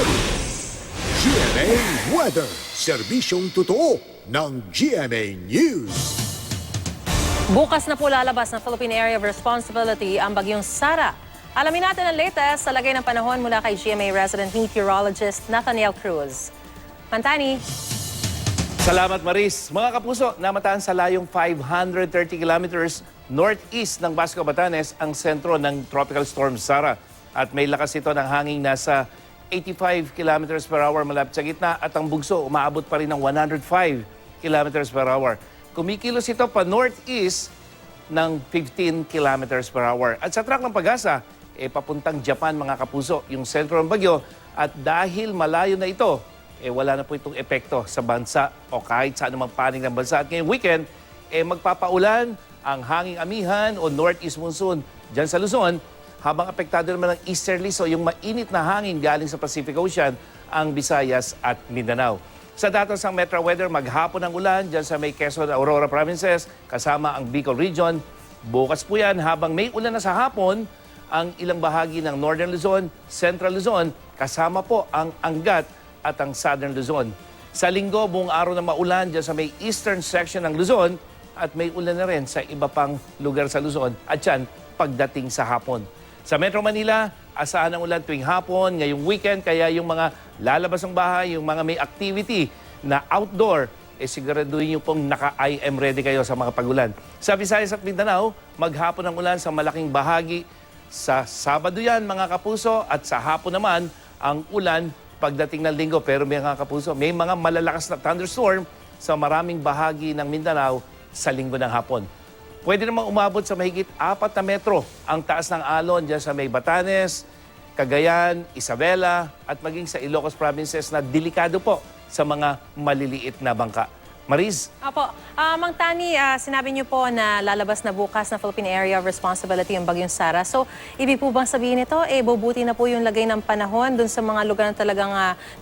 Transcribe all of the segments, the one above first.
ready. GMA Weather, serbisyong totoo ng GMA News. Bukas na po lalabas ng Philippine Area of Responsibility ang bagyong Sara. Alamin natin ang latest sa lagay ng panahon mula kay GMA resident meteorologist Nathaniel Cruz. Mantani. Salamat, Maris. Mga kapuso, namataan sa layong 530 kilometers northeast ng Basco, Batanes ang sentro ng Tropical Storm Sara. At may lakas ito ng hangin nasa 85 kilometers per hour malapit sa gitna at ang bugso umaabot pa rin ng 105 kilometers per hour. Kumikilos ito pa northeast ng 15 kilometers per hour. At sa track ng pag-asa, papuntang Japan mga kapuso, yung sentro ng bagyo. At dahil malayo na ito, wala na po itong epekto sa bansa o kahit sa anumang panig ng bansa. At ngayong weekend, magpapaulan ang hanging amihan o northeast monsoon dyan sa Luzon, habang apektado naman ng easterlies o yung mainit na hangin galing sa Pacific Ocean ang Visayas at Mindanao. Sa datos ng Metro Weather, maghapon ang ulan dyan sa may Quezon, Aurora provinces, kasama ang Bicol region. Bukas po yan, habang may ulan na sa hapon, ang ilang bahagi ng Northern Luzon, Central Luzon, kasama po ang Angat at ang Southern Luzon. Sa linggo, buong araw na maulan dyan sa may eastern section ng Luzon at may ulan na rin sa iba pang lugar sa Luzon at yan pagdating sa hapon. Sa Metro Manila, asahan ang ulan tuwing hapon, ngayong weekend, kaya yung mga lalabas ng bahay, yung mga may activity na outdoor, siguraduhin nyo pong naka-IM ready kayo sa mga pagulan. Sa Visayas at Mindanao, maghapon ang ulan sa malaking bahagi. Sa Sabado yan, mga kapuso, at sa hapon naman, ang ulan pagdating ng linggo. Pero mga kapuso, may mga malalakas na thunderstorm sa maraming bahagi ng Mindanao sa linggo ng hapon. Pwede namang umabot sa mahigit 4 na metro ang taas ng alon dyan sa may Batanes, Cagayan, Isabela at maging sa Ilocos provinces na delikado po sa mga maliliit na bangka. Maris? Apo, Mang Tani, sinabi niyo po na lalabas na bukas na Philippine Area of Responsibility yung bagyong Sara. So, ibig po bang sabihin nito, bubuti na po yung lagay ng panahon dun sa mga lugar na talagang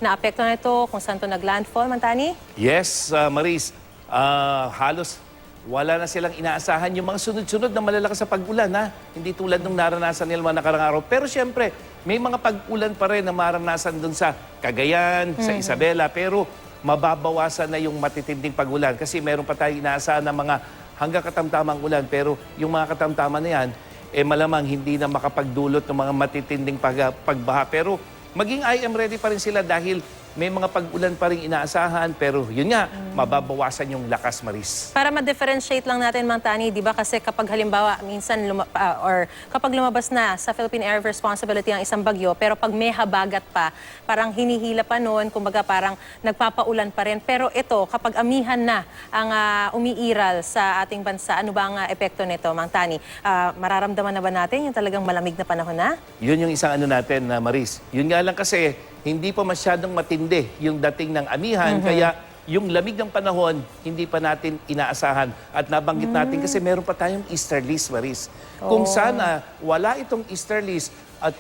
naapekto na ito, kung saan ito naglandfall, Mang Tani? Yes, Maris. Halos wala na silang inaasahan yung mga sunod-sunod na malalakas sa pag-ulan, ha? Hindi tulad nung naranasan nila mga nakarang araw. Pero siyempre, may mga pag-ulan pa rin na maranasan dun sa Cagayan, sa Isabela. Pero mababawasan na yung matitinding pag-ulan kasi meron pa tayong inaasahan na mga hanggang katamtamang ulan. Pero yung mga katamtaman na yan, malamang hindi na makapagdulot ng mga matitinding pagbaha. Pero maging IM ready pa rin sila dahil may mga pag-ulan pa rin inaasahan, pero yun nga, mababawasan yung lakas, Maris. Para ma-differentiate lang natin, Mang Tani, di ba? Kasi kapag halimbawa, minsan, kapag lumabas na sa Philippine Area of Responsibility ang isang bagyo, pero pag may habagat pa, parang hinihila pa noon, kumbaga parang nagpapaulan pa rin. Pero ito, kapag amihan na ang umiiral sa ating bansa, ano ba ang epekto nito, Mang Tani? Mararamdaman na ba natin yung talagang malamig na panahon na? Yun yung isang natin, Maris. Yun nga lang kasi, hindi pa masyadong matindi yung dating ng amihan, kaya yung lamig ng panahon, hindi pa natin inaasahan. At nabanggit natin kasi meron pa tayong easterlies, Maris. Kung sana wala itong easterlies at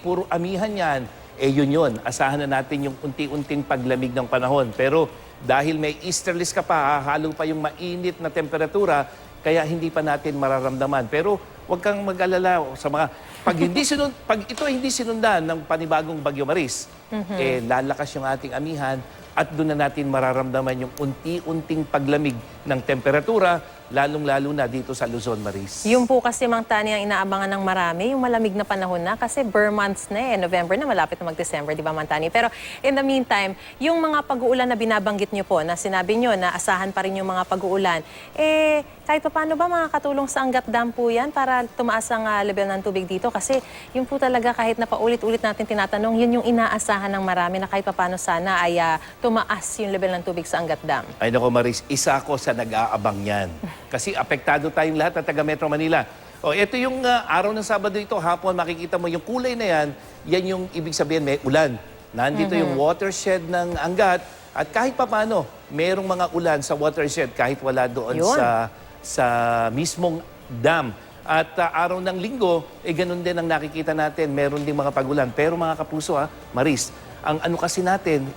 puro amihan yan, yun. Asahan na natin yung unti-unting paglamig ng panahon. Pero dahil may easterlies ka pa, halo pa yung mainit na temperatura, kaya hindi pa natin mararamdaman. Pero huwag kang mag-alala sa mga pag ito hindi sinundan ng panibagong Bagyo Maris, lalakas yung ating amihan at doon na natin mararamdaman yung unti-unting paglamig ng temperatura, lalong-lalo na dito sa Luzon, Maris. Yung po kasi, Mang Tani, ang inaabangan ng marami, yung malamig na panahon na, kasi Burr months na November na, malapit na mag-December, di ba, Mang Tani? Pero in the meantime, yung mga pag-uulan na binabanggit nyo po, na sinabi nyo na asahan pa rin yung mga pag-uulan, kahit pa paano ba makakatulong sa Angat Dam po yan para tumaas ang level ng tubig dito? Kasi yun po talaga, kahit na paulit-ulit natin tinatanong, yun yung inaasahan ng marami na kahit pa paano sana ay tumaas yung level ng tubig sa Angat Dam. Ay nako, Maris, isa ako sa nag-aabang yan. Kasi apektado tayong lahat ng taga Metro Manila. Ito yung araw ng Sabado ito, hapon, makikita mo yung kulay na yan, yan yung ibig sabihin may ulan. Nandito yung watershed ng Angat at kahit pa paano, merong mga ulan sa watershed kahit wala doon sa mismong dam. At araw ng Linggo, ganun din ang nakikita natin, meron ding mga pagulan. Pero mga kapuso, Maris, ang ano kasi natin,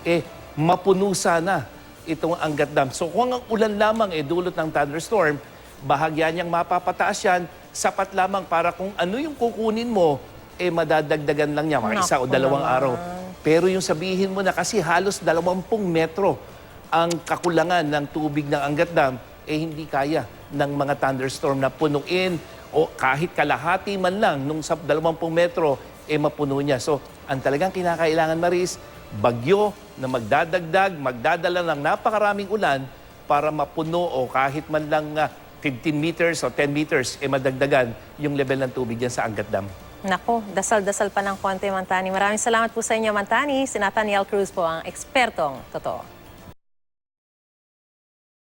mapuno sana itong Angat Dam. So kung ang ulan lamang dulot ng thunderstorm, bahagya niyang mapapataas yan, sapat lamang para kung ano yung kukunin mo, madadagdagan lang niya, mga isa o dalawang araw. Pero yung sabihin mo na kasi halos 20 metro ang kakulangan ng tubig ng Angat Dam, hindi kaya ng mga thunderstorm na punuin o kahit kalahati man lang nung sa 20 metro, mapuno niya. So, ang talagang kinakailangan, Maris, bagyo na magdadagdag, magdadala ng napakaraming ulan para mapuno o kahit man lang 15 meters o 10 meters, madagdagan yung level ng tubig dyan sa Angat Dam. Nako, dasal-dasal pa ng konti, Mantani. Maraming salamat po sa inyo, Mantani. Si Nathaniel Cruz po ang ekspertong totoo.